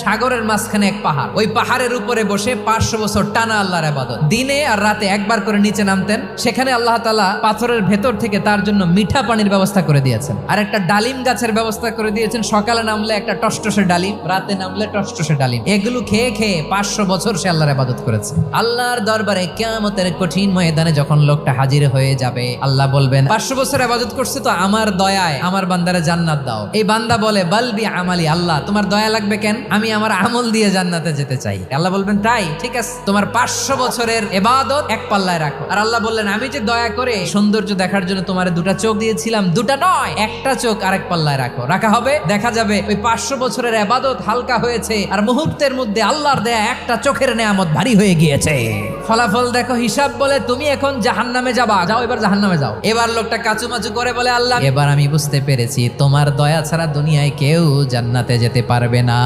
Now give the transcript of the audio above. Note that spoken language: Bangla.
সাগরের মাঝখানে এক পাহাড়, ওই পাহাড়ের উপরে বসে 500 বছর টানা আল্লাহর ইবাদত। দিনে আর রাতে একবার করে নিচে নামতেন। সেখানে আল্লাহ তাআলা পাথরের ভেতর থেকে তার জন্য মিঠা পানির ব্যবস্থা করে দিয়েছেন, আর একটা ডালিম গাছের ব্যবস্থা করে দিয়েছেন। সকালে নামলে একটা টসটসে ডালিম, রাতে নামলে টসটসে ডালিম। এগুলো খেয়ে খেয়ে 500 বছর সে আল্লাহর ইবাদত করেছে। আল্লাহর দরবারে কিয়ামতের কঠিন ময়দানে যখন লোকটা হাজির হয়ে যাবে, আল্লাহ বলবেন 500 বছর ইবাদত করছে তো আমার দয়ায় আমার বান্দারে জান্নাত দাও। এই বান্দা বলে বালবি আমালি, আল্লাহ তোমার দয়া লাগবে কেন, আমি আমার আমল দিয়ে জান্নাতে যেতে চাই। আল্লাহ বলবেন তাই, ঠিক আছে, তোমার 500 বছরের ইবাদত এক পাল্লায় রাখো। আর আল্লাহ বললেন আমি যে দয়া করে সৌন্দর্য দেখার জন্য তোমারে 2টা চোখ দিয়েছিলাম, 2টা নয়, একটা চোখ আরেক পাল্লায় রাখো। রাখা হবে, দেখা যাবে ওই 500 বছরের ইবাদত হালকা হয়েছে, আর মুহূর্তের মধ্যে আল্লাহর দেয়া একটা চোখের নেয়ামত ভারী হয়ে গিয়েছে। ফলাফল দেখো, হিসাব বলে তুমি এখন জাহান্নামে যাবা, যাও এবার জাহান্নামে যাও। এবার লোকটা কাচুমাচু করে বলে আল্লাহ এবার আমি বুঝতে পেরেছি তোমার দয়া ছাড়া দুনিয়ায় কেউ জান্নাতে যেতে পারবে না।